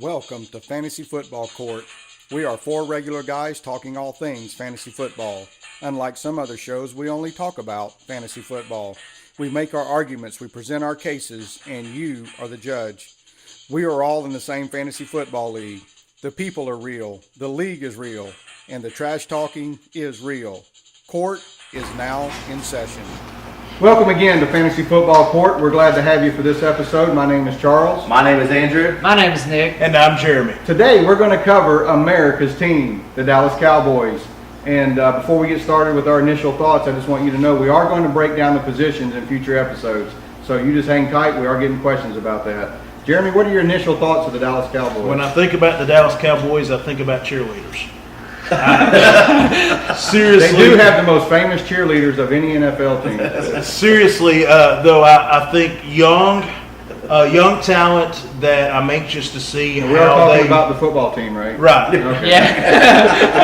Welcome to Fantasy Football Court. We are four regular guys talking all things fantasy football. Unlike some other shows, we only talk about fantasy football. We make our arguments, we present our cases, and you are the judge. We are all in the same fantasy football league. The people are real, the league is real, and the trash talking is real. Court is now in session. Welcome again to Fantasy Football Court. We're glad to have you for this episode. My name is Charles. My name is Andrew. My name is Nick. And I'm Jeremy. Today we're going to cover America's team, the Dallas Cowboys. And before we get started with our initial thoughts, I just want you to know we are going to break down the positions in future episodes. So you just hang tight. We are getting questions about that. Jeremy, what are your initial thoughts of the Dallas Cowboys? When I think about the Dallas Cowboys, I think about cheerleaders. Seriously, they do have the most famous cheerleaders of any NFL team. Seriously, though, I think young talent that I'm anxious to see. We are talking about the football team, right? Right. Okay. Yeah.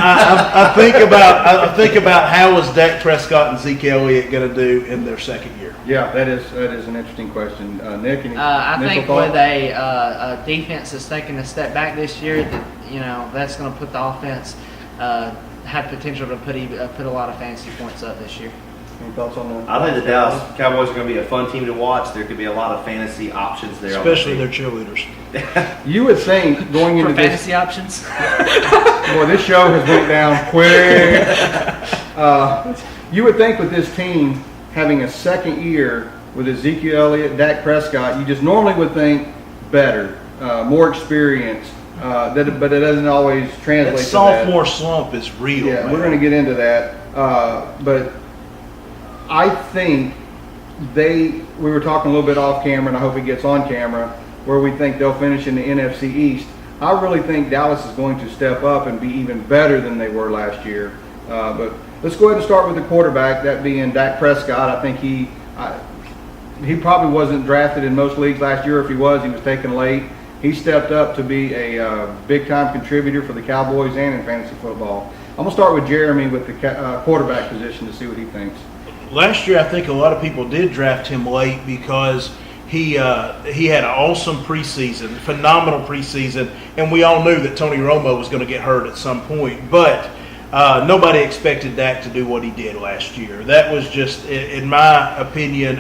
I think about how is Dak Prescott and Zeke Elliott going to do in their second year. Yeah, that is an interesting question. Nick, any I think thoughts? with a defense that's taking a step back this year, that's going to put the offense have potential to put a lot of fantasy points up this year. Any thoughts on that? I think the Dallas Cowboys are going to be a fun team to watch. There could be a lot of fantasy options there. Especially their cheerleaders. You would think going into For fantasy options. Boy, this show has went down quick. You would think with this team having a second year with Ezekiel Elliott, Dak Prescott, you just normally would think better, more experience, but it doesn't always translate That to sophomore slump is real. Yeah, man. we're going to get into that. But I think we were talking a little bit off camera, and I hope it gets on camera, where we think they'll finish in the NFC East. I really think Dallas is going to step up and be even better than they were last year. But let's go ahead and start with the quarterback, that being Dak Prescott. I think he probably wasn't drafted in most leagues last year. If he was taken late. He stepped up to be a big-time contributor for the Cowboys and in fantasy football. I'm going to start with Jeremy with the quarterback position to see what he thinks. Last year, I think a lot of people did draft him late because he had an awesome preseason, phenomenal preseason, and we all knew that Tony Romo was going to get hurt at some point. But nobody expected Dak to do what he did last year. That was just, in my opinion,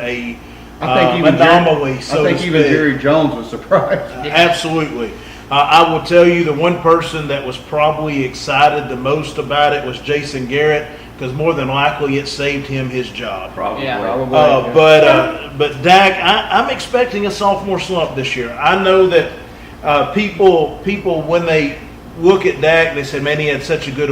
anomaly. I think even Jerry Jones was surprised. Absolutely. I will tell you the one person that was probably excited the most about it was Jason Garrett, because more than likely it saved him his job. Probably. Yeah. But Dak, I'm expecting a sophomore slump this year. I know that people when they look at Dak, they say, man, he had such a good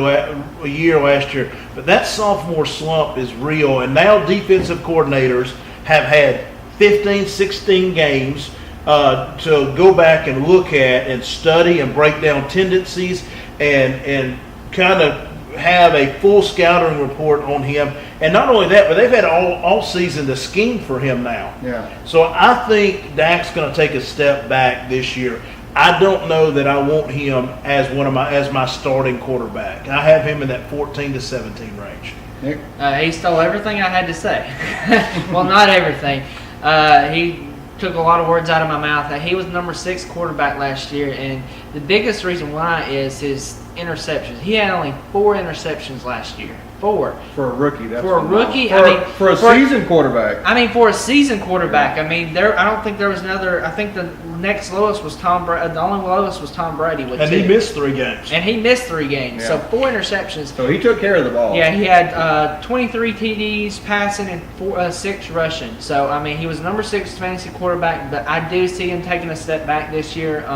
year last year. But that sophomore slump is real, and now defensive coordinators have had 15, 16 games to go back and look at and study and break down tendencies and kind of have a full scouting report on him. And not only that, but they've had all season to scheme for him now. Yeah. So I think Dak's going to take a step back this year. I don't know that I want him as my starting quarterback. I have him in that 14 to 17 range. Nick? He stole everything I had to say. Well, not everything. He took a lot of words out of my mouth. He was number 6 quarterback last year, and the biggest reason why is his interceptions. He had only 4 interceptions last year. 4. For a rookie, that's For a rookie, for a seasoned quarterback. For a seasoned quarterback, I don't think there was another. I think the next lowest was Tom Brady. The only lowest was Tom Brady with 2. And he missed 3 games. And he missed 3 games. Yeah. So 4 interceptions. So he took care of the ball. Yeah, he had 23 TDs passing and 6 rushing. So, he was number 6 fantasy quarterback, but I do see him taking a step back this year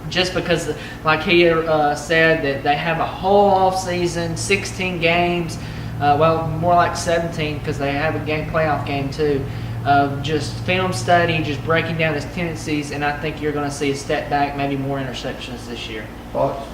just because, like he said, that they have a whole off season, 16 games, more like 17 because they have a playoff game too, of just film study, just breaking down his tendencies, and I think you're going to see a step back, maybe more interceptions this year. Thoughts?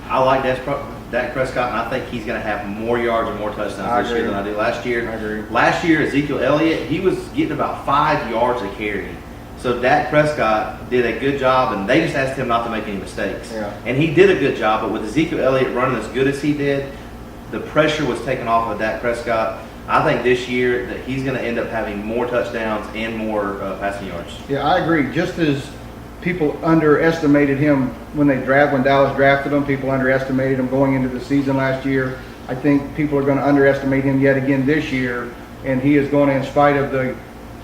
I like Dak Prescott, and I think he's going to have more yards and more touchdowns this year than I did last year. I agree. Last year, Ezekiel Elliott, he was getting about 5 yards a carry. So Dak Prescott did a good job, and they just asked him not to make any mistakes. Yeah. And he did a good job, but with Ezekiel Elliott running as good as he did, the pressure was taken off of Dak Prescott. I think this year that he's going to end up having more touchdowns and more passing yards. Yeah, I agree. Just as people underestimated him when Dallas drafted him. People underestimated him going into the season last year. I think people are going to underestimate him yet again this year, and he is going to, in spite of the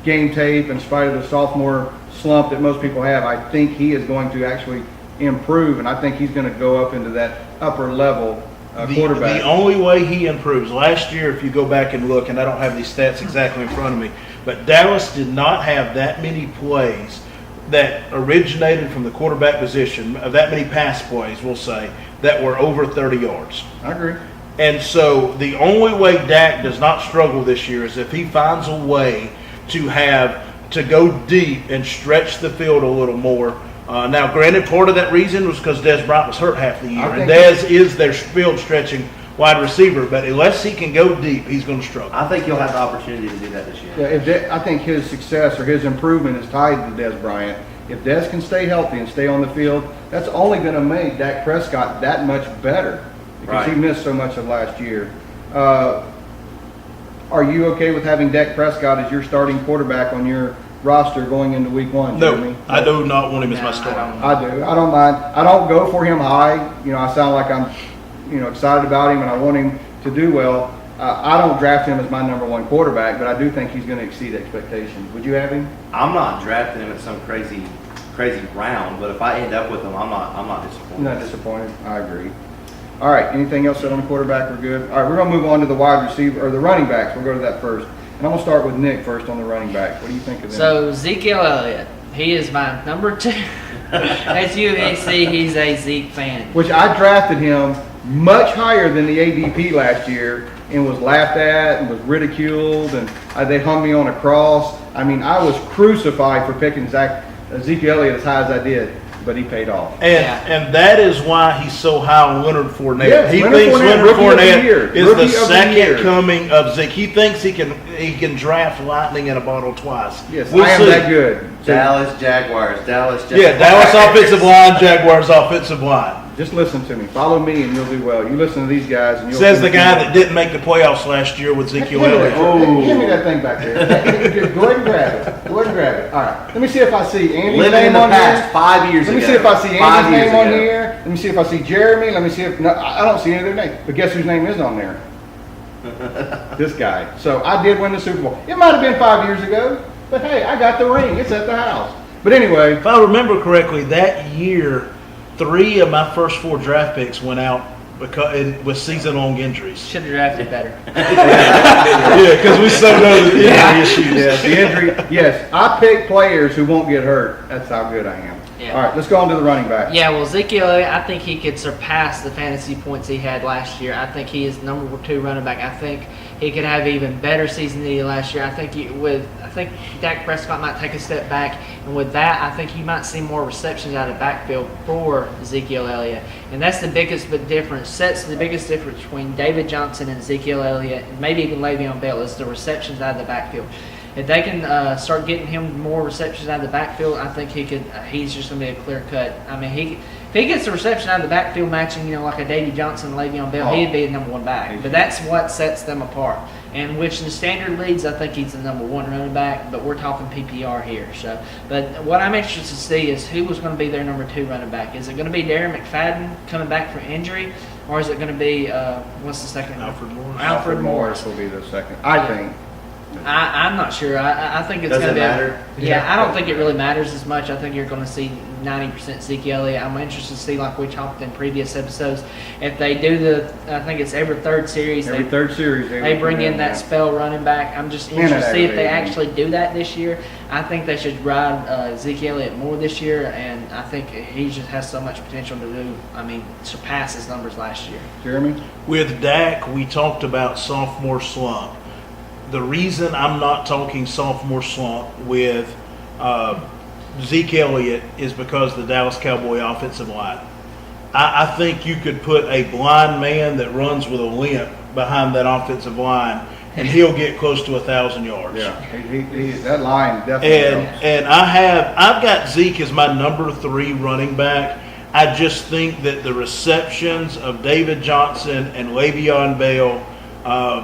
game tape, in spite of the sophomore slump that most people have, I think he is going to actually improve, and I think he's going to go up into that upper level quarterback. The only way he improves, last year, if you go back and look, and I don't have these stats exactly in front of me, but Dallas did not have that many plays that originated from the quarterback position, that many pass plays, we'll say, that were over 30 yards. I agree. And so the only way Dak does not struggle this year is if he finds a way to go deep and stretch the field a little more. Now, granted, part of that reason was because Dez Bryant was hurt half the year, and Dez is their field stretching wide receiver. But unless he can go deep, he's going to struggle. I think he'll have the opportunity to do that this year. Yeah, I think his success or his improvement is tied to Dez Bryant. If Dez can stay healthy and stay on the field, that's only going to make Dak Prescott that much better because he missed so much of last year. Are you okay with having Dak Prescott as your starting quarterback on your roster going into week 1, Jeremy? No, I do not want him as my starter. I do. I don't mind. I don't go for him high. I sound like I'm, excited about him and I want him to do well. I don't draft him as my number 1 quarterback, but I do think he's going to exceed expectations. Would you have him? I'm not drafting him at some crazy round, but if I end up with him, I'm not disappointed. You're not disappointed. I agree. All right. Anything else said on the quarterback? We're good. All right. We're going to move on to the wide receiver or the running backs. We'll go to that first. And I'm going to start with Nick first on the running backs. What do you think of them? So, Ezekiel Elliott, he is my number 2. As you may see, he's a Zeke fan. Which I drafted him much higher than the ADP last year and was laughed at and was ridiculed, and they hung me on a cross. I mean, I was crucified for picking Ezekiel Elliott as high as I did, but he paid off. And that is why he's so high on Leonard Fournette. Yes, he Leonard thinks Fournette, Leonard Fournette is Rookie the of the second year. coming of Zeke. He thinks he can draft lightning in a bottle twice. Yes, We'll I am see. that good. So Dallas Jaguars. Yeah, Dallas offensive line, Jaguars offensive line. just listen to me. Follow me and you'll do well. You listen to these guys and you'll Says the guy that didn't make the playoffs last year with Ezekiel Elliott. Give me that thing back there. Go ahead and grab it. Go ahead and grab it. All right. Let me see if I see Andy's Living name in the on past, here. 5 years Let ago. me see if I see 5 Andy's years name on ago. here. Let me see if I see Jeremy. Let me see if no, I don't see any of their names. But guess whose name is on there? This guy. So I did win the Super Bowl. It might have been 5 years ago, but hey, I got the ring. It's at the house. But anyway, If I remember correctly, that year, 3 of my first 4 draft picks went out with season-long injuries. Should have drafted better. Yeah, because we so know the injury issues. yes, the injury. Yes, I pick players who won't get hurt. That's how good I am. Yeah. All right, let's go on to the running back. Yeah, well, Ezekiel Elliott, I think he could surpass the fantasy points he had last year. I think he is number 2 running back. I think he could have even better season than he did last year. I think Dak Prescott might take a step back, and with that, I think you might see more receptions out of the backfield for Ezekiel Elliott, and that's the biggest difference. Sets the biggest difference between David Johnson and Ezekiel Elliott, and maybe even Le'Veon Bell, is the receptions out of the backfield. If they can start getting him more receptions out of the backfield, I think he's just going to be a clear cut. I mean, if he gets the reception out of the backfield matching, like a Davey Johnson, Le'Veon Bell, he'd be the number 1 back. But that's what sets them apart. And which the standard leads, I think he's the number 1 running back, but we're talking PPR here. So, but what I'm interested to see is who was going to be their number 2 running back. Is it going to be Darren McFadden coming back from injury, or is it going to be what's the second? Alfred Morris. Alfred Morris will be the second, I think. I'm not sure. I think it's going to be. matter? Yeah, I don't think it really matters as much. I think you're going to see 90% Zeke Elliott. I'm interested to see, like we talked in previous episodes, if they do I think it's every third series. Every third series They bring in that spell running back. I'm just interested to see if they actually do that this year. I think they should ride Zeke Elliott more this year, and I think he just has so much potential to surpass his numbers last year. Jeremy? With Dak, we talked about sophomore slump. The reason I'm not talking sophomore slump with Zeke Elliott is because the Dallas Cowboy offensive line. I think you could put a blind man that runs with a limp behind that offensive line, and he'll get close to 1,000 yards. Yeah, that line definitely helps. And I've got Zeke as my number 3 running back. I just think that the receptions of David Johnson and Le'Veon Bell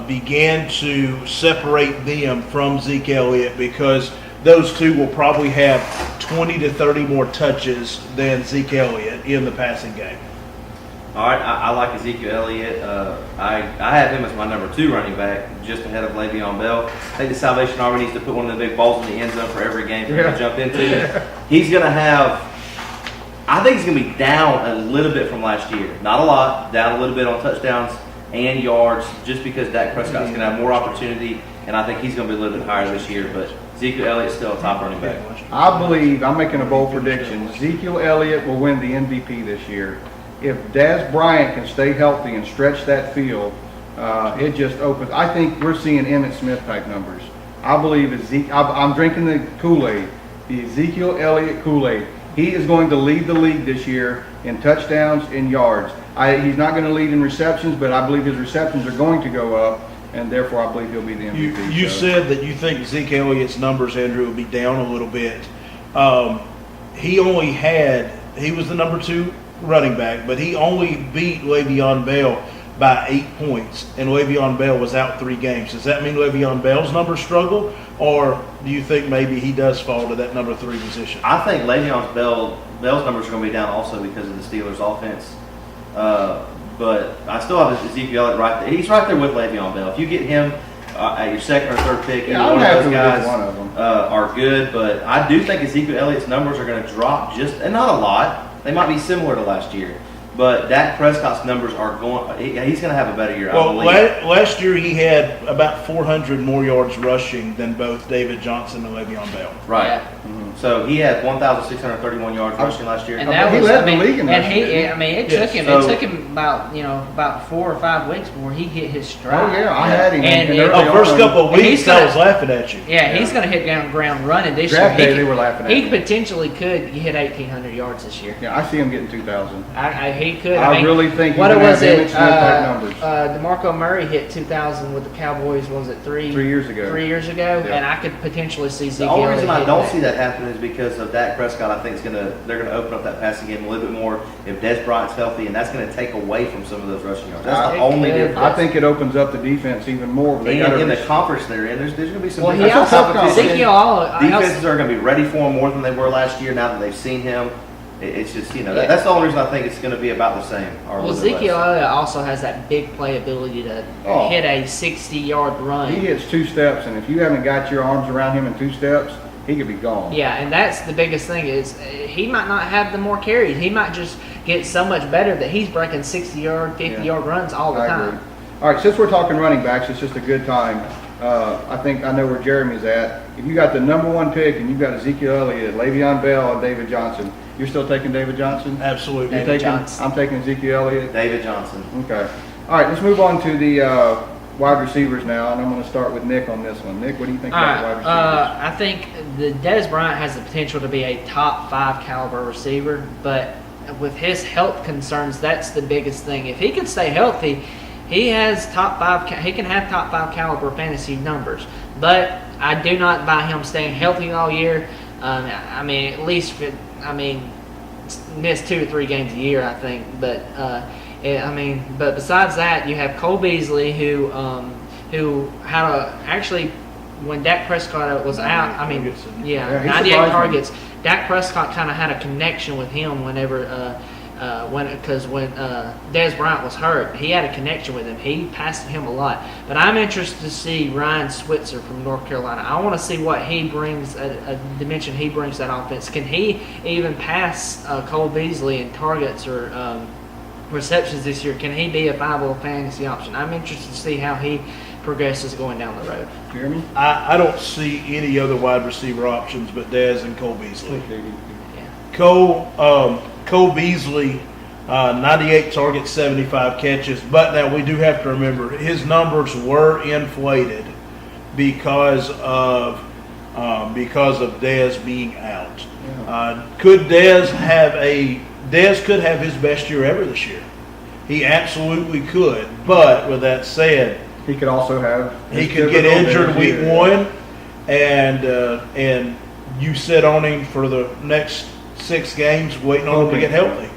began to separate them from Zeke Elliott, because those two will probably have 20 to 30 more touches than Zeke Elliott in the passing game. All right, I like Ezekiel Elliott. I have him as my number 2 running back, just ahead of Le'Veon Bell. I think the Salvation Army needs to put one of the big balls in the end zone for every game for him to jump into. He's going to have, I think he's going to be down a little bit from last year. Not a lot, down a little bit on touchdowns and yards, just because Dak Prescott's going to have more opportunity, and I think he's going to be a little bit higher this year. But Ezekiel Elliott's still a top running back. I believe, I'm making a bold prediction, Ezekiel Elliott will win the MVP this year. If Dez Bryant can stay healthy and stretch that field, it just opens. I think we're seeing Emmitt Smith type numbers. I believe I'm drinking the Kool-Aid, the Ezekiel Elliott Kool-Aid. He is going to lead the league this year in touchdowns and yards. He's not going to lead in receptions, but I believe his receptions are going to go up, and therefore I believe he'll be the MVP. You said that you think Zeke Elliott's numbers, Andrew, will be down a little bit. He was the number 2 running back, but he only beat Le'Veon Bell by 8 points, and Le'Veon Bell was out 3 games. Does that mean Le'Veon Bell's numbers struggle, or do you think maybe he does fall to that number 3 position? I think Le'Veon Bell's numbers are going to be down also because of the Steelers' offense. But I still have Ezekiel Elliott right there. He's right there with Le'Veon Bell. If you get him at your 2nd or 3rd pick, Yeah, one of those guys one of them. are good. But I do think Ezekiel Elliott's numbers are going to drop and not a lot. They might be similar to last year. But Dak Prescott's numbers are he's going to have a better year, I believe. Last year he had about 400 more yards rushing than both David Johnson and Le'Veon Bell. Right. Yeah. Mm-hmm. So he had 1,631 yards rushing last year. And that he was, led I mean, the league in and that he, year. I mean, it Yes. took him. So- It took him about 4 or 5 weeks before he hit his stride. Oh yeah, I had him. And early First on. couple of And he's weeks, I gonna- was laughing at you. Yeah, he's going to hit ground running this Draft year. day, they were laughing at He me. potentially could hit 1,800 yards this year. Yeah, I see him getting 2,000. He could. I mean, really think he's what gonna was have Emmitt it? Smith type numbers. DeMarco Murray hit 2,000 with the Cowboys. Was it 3 years ago. 3 years ago, Yeah. and I could potentially see The Zeke only Elliott reason I hit don't see that happen is because of Dak Prescott. I think they're gonna open up that passing game a little bit more if Dez Bryant's healthy, and that's gonna take away from some of those rushing yards. That's the It only could. difference. I think it opens up the defense even more. They And gotta in the conference they're in, there's gonna be some Well, he different also competition. Ezekiel. Defenses are gonna be ready for him more than they were last year. Now that they've seen him, it's just Yeah. that's the only reason I think it's gonna be about the same. Or a Well, little bit Ezekiel less. Elliott also has that big play ability to Oh. hit a 60-yard run. he hits 2 steps, and if you haven't got your arms around him in 2 steps, he could be gone. Yeah, and that's the biggest thing is he might not have the more carries. He might just get so much better that he's breaking 60-yard, 50-yard runs all the I time. agree. All right, since we're talking running backs, it's just a good time. I know where Jeremy's at. If you got the number 1 pick and you've got Ezekiel Elliott, Le'Veon Bell, and David Johnson, you're still taking David Johnson? Absolutely. You're David taking, Johnson. I'm taking Ezekiel Elliott. David Johnson. Okay. All right, let's move on to the wide receivers now, and I'm going to start with Nick on this one. Nick, what do you think All about right, wide receivers? I think the Dez Bryant has the potential to be a top 5 caliber receiver, but with his health concerns, that's the biggest thing. If he can stay healthy, he has top 5. He can have top 5 caliber fantasy numbers, but I do not buy him staying healthy all year. I mean, at least miss 2 to 3 games a year, I think. But but besides that, you have Cole Beasley, who had actually when Dak Prescott was out. I mean, Yeah, he 98 surprised me. targets. Dak Prescott kind of had a connection with him whenever when Dez Bryant was hurt, he had a connection with him. He passed him a lot. But I'm interested to see Ryan Switzer from North Carolina. I want to see what he brings, a dimension he brings to that offense. Can he even pass Cole Beasley in targets or receptions this year? Can he be a viable fantasy option? I'm interested to see how he progresses going down the road. Jeremy? I don't see any other wide receiver options but Dez and Cole Beasley. Yeah. Cole Beasley, 98 targets, 75 catches. But now we do have to remember his numbers were inflated because of Dez being out. Dez could have his best year ever this year. He absolutely could. But with that said, He could also have. he could get injured week 1, and you sit on him for the next 6 games waiting on him to get healthy.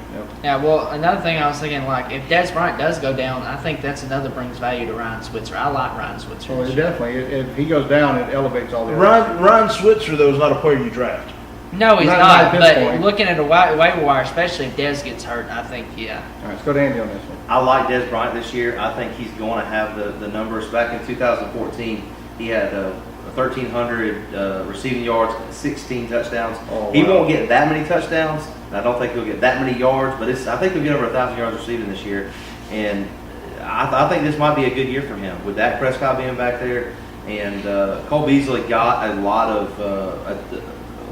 Yeah, well, another thing I was thinking, like, if Dez Bryant does go down, I think that's another brings value to Ryan Switzer. I like Ryan Switzer. Well, this year. definitely. If he goes down, it elevates all the other. Ryan Switzer, though, is not a player you draft. No, he's Not not. at this But point. looking at a waiver wire, especially if Dez gets hurt, I think yeah. All right, let's go to Andy on this one. I like Des Bryant this year. I think he's going to have the numbers. Back in 2014, he had 1,300 receiving yards, 16 touchdowns. Oh, He wow. won't get that many touchdowns. I don't think he'll get that many yards, but I think he'll get over 1,000 yards receiving this year. And I think this might be a good year for him with Dak Prescott being back there. And Cole Beasley got a lot of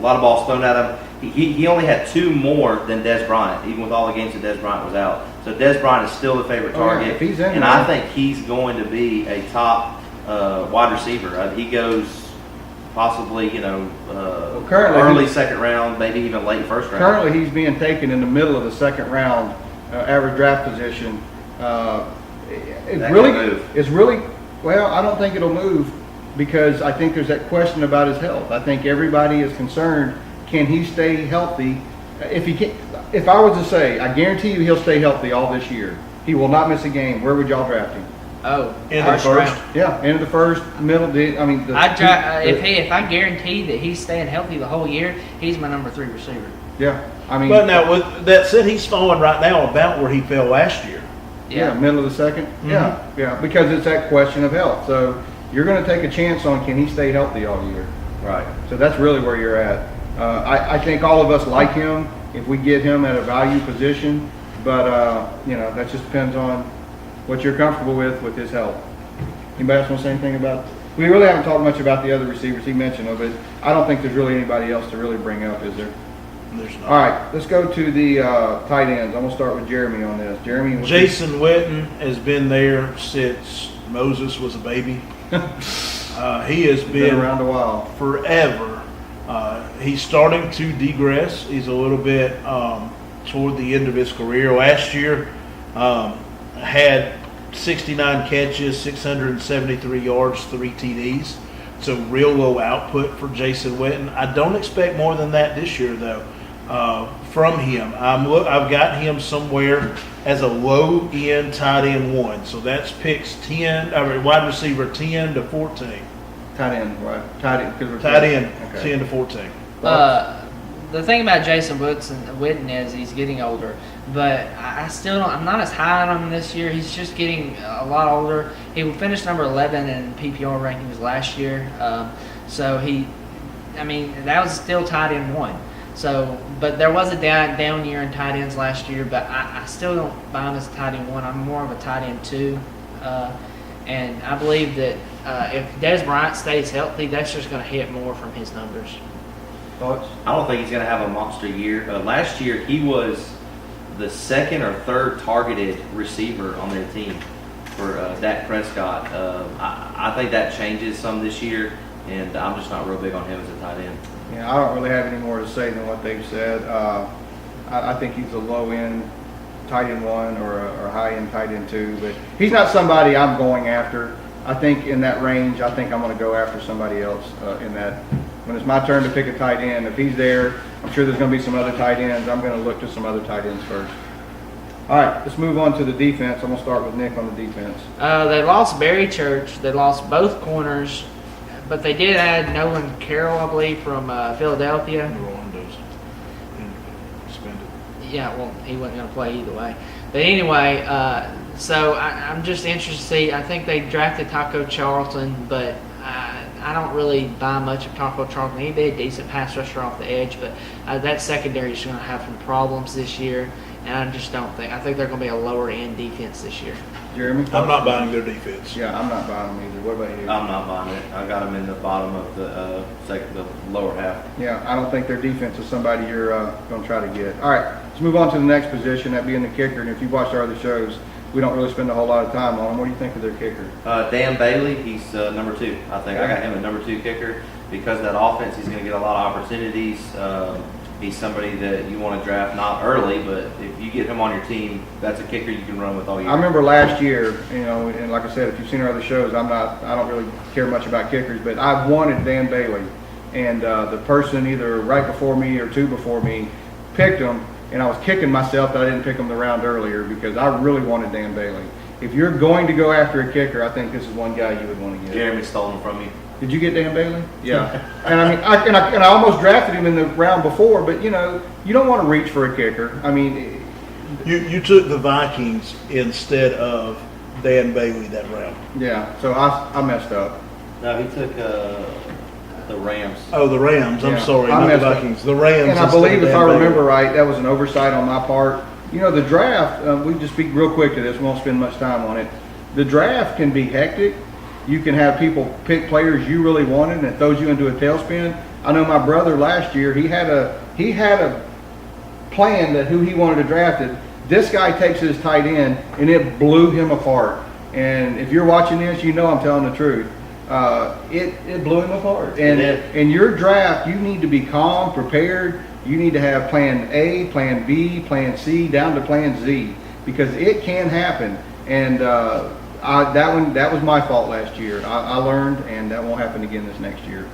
balls thrown at him. He only had 2 more than Des Bryant, even with all the games that Des Bryant was out. So DesRyant is still the favorite Oh, yeah, target, if he's in and there. I think he's going to be a top wide receiver. He goes possibly, currently early second round, maybe even late first round. Currently, he's being taken in the middle of the second round, average draft position. That could move. It's really, well, I don't think it'll move because I think there's that question about his health. I think everybody is concerned, can he stay healthy? If I was to say, I guarantee you he'll stay healthy all this year. He will not miss a game. Where would y'all draft him? Oh, In the first first? round. Yeah, end of the first, middle. If I guarantee that he's staying healthy the whole year, he's my number 3 receiver. yeah, I mean, But now, with that said, he's falling right now about where he fell last year. yeah, middle of the second. Yeah, because it's that question of health. So you're going to take a chance on can he stay healthy all year? Right. So that's really where you're at. I think all of us like him if we get him at a value position, but that just depends on what you're comfortable with his health. Anybody else want to say anything about? We really haven't talked much about the other receivers he mentioned, though, but I don't think there's really anybody else to really bring up, is there? There's not. All right, let's go to the tight ends. I'm gonna start with Jeremy on this. Jeremy, what's Jason Witten has been there since Moses was a baby. He has been around a while. forever. He's starting to degress. He's a little bit toward the end of his career. Last year, had 69 catches, 673 yards, 3 TDs. So real low output for Jason Witten. I don't expect more than that this year, though, from him. I've got him somewhere as a low end tight end 1. So that's picks wide receiver 10 to 14. Tight end, right? Tight end, because we're Tight end Okay. 10 to 14. The thing about Jason Witten is he's getting older, but I still don't. I'm not as high on him this year. He's just getting a lot older. He finished number 11 in PPR rankings last year, so that was still tight end 1. So, but there was a down year in tight ends last year, but I still don't buy him as a tight end 1. I'm more of a tight end 2, and I believe that if Des Bryant stays healthy, that's just going to hit more from his numbers. Thoughts? I don't think he's going to have a monster year. Last year, he was the 2nd or 3rd targeted receiver on their team for Dak Prescott. I think that changes some this year, and I'm just not real big on him as a tight end. Yeah, I don't really have any more to say than what they've said. I think he's a low end tight end 1 or a high end tight end 2, but he's not somebody I'm going after. I think in that range, I think I'm going to go after somebody else in that. When it's my turn to pick a tight end, if he's there, I'm sure there's going to be some other tight ends. I'm going to look to some other tight ends first. All right, let's move on to the defense. I'm going to start with Nick on the defense. They lost Barry Church. They lost both corners, but they did add Nolan Carroll, I believe, from Philadelphia. Rolando's suspended. Yeah, well, he wasn't going to play either way. But anyway, so I'm just interested to see. I think they drafted Taco Charlton, but I don't really buy much of Taco Charlton. He'd be a decent pass rusher off the edge, but that secondary is going to have some problems this year, and I just don't think. I think they're going to be a lower end defense this year. Jeremy? I'm not buying their defense. Yeah, I'm not buying them either. What about you? I'm not buying it. I got him in the bottom of the lower half. Yeah, I don't think their defense is somebody you're going to try to get. All right, let's move on to the next position, that being the kicker. And if you watched our other shows, we don't really spend a whole lot of time on him. What do you think of their kicker? Dan Bailey, he's number 2. I think I got him at number 2 kicker because of that offense. He's going to get a lot of opportunities. He's somebody that you want to draft not early, but if you get him on your team, that's a kicker you can run with all year. I remember last year, and like I said, if you've seen our other shows, I don't really care much about kickers, but I wanted Dan Bailey, and the person either right before me or 2 before me picked him, and I was kicking myself that I didn't pick him the round earlier because I really wanted Dan Bailey. If you're going to go after a kicker, I think this is one guy you would want to get. Jeremy stole him from you. Did you get Dan Bailey? Yeah. And I mean, I almost drafted him in the round before, but you know, you don't want to reach for a kicker. I mean, You took the Vikings instead of Dan Bailey that round. yeah. So I messed up. No, he took the Rams. Oh, the Rams. I'm Yeah. sorry, I not the messed up. Vikings. The Rams. And I instead believe, of if Dan I Bailey. remember right, that was an oversight on my part. You know, the draft, we just speak real quick to this, we won't spend much time on it. The draft can be hectic. You can have people pick players you really wanted, and it throws you into a tailspin. I know my brother last year, he had a plan that who he wanted to draft it. This guy takes his tight end, and it blew him apart. And if you're watching this, you know I'm telling the truth. It blew him apart. And It did. in your draft, you need to be calm, prepared. You need to have plan A, plan B, plan C, down to plan Z, because it can happen. And that was my fault last year. I learned, and that won't happen again this next year.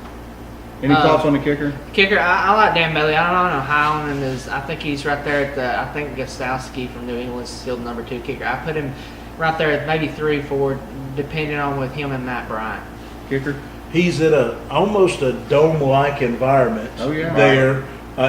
Any thoughts on the kicker? Kicker, I like Dan Bailey. I don't know how on him is. I think he's right there at the. I think Gostowski from New England's still the number 2 kicker. I put him right there at maybe 3, 4, depending on with him and Matt Bryant. Kicker? He's in almost a dome-like environment Oh, yeah. there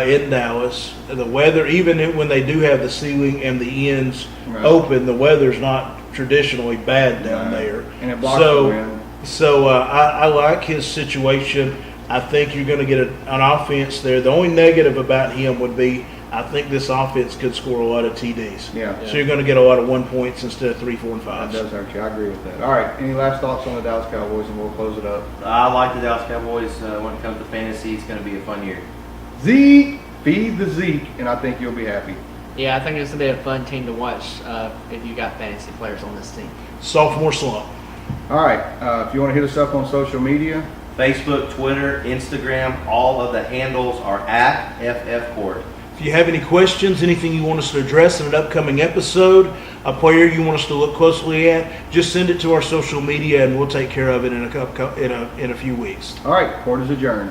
in Dallas. The weather, even when they do have the ceiling and the ends Right. open, the weather's not traditionally bad down Right. there. And it blocks the wind. So I like his situation. I think you're going to get an offense there. The only negative about him would be I think this offense could score a lot of TDs. Yeah. So you're going to get a lot of 1 points instead of 3, 4, and That 5. does hurt you. I agree with that. All right. Any last thoughts on the Dallas Cowboys, and we'll close it up. I like the Dallas Cowboys when it comes to fantasy. It's going to be a fun year. Zeke, feed the Zeke, and I think you'll be happy. Yeah, I think it's gonna be a fun team to watch if you got fantasy players on this team. Sophomore slump. All right. If you want to hit us up on social media, Facebook, Twitter, Instagram, all of the handles are at FF Court. If you have any questions, anything you want us to address in an upcoming episode, a player you want us to look closely at, just send it to our social media and we'll take care of it in a few weeks. all right. Court is adjourned.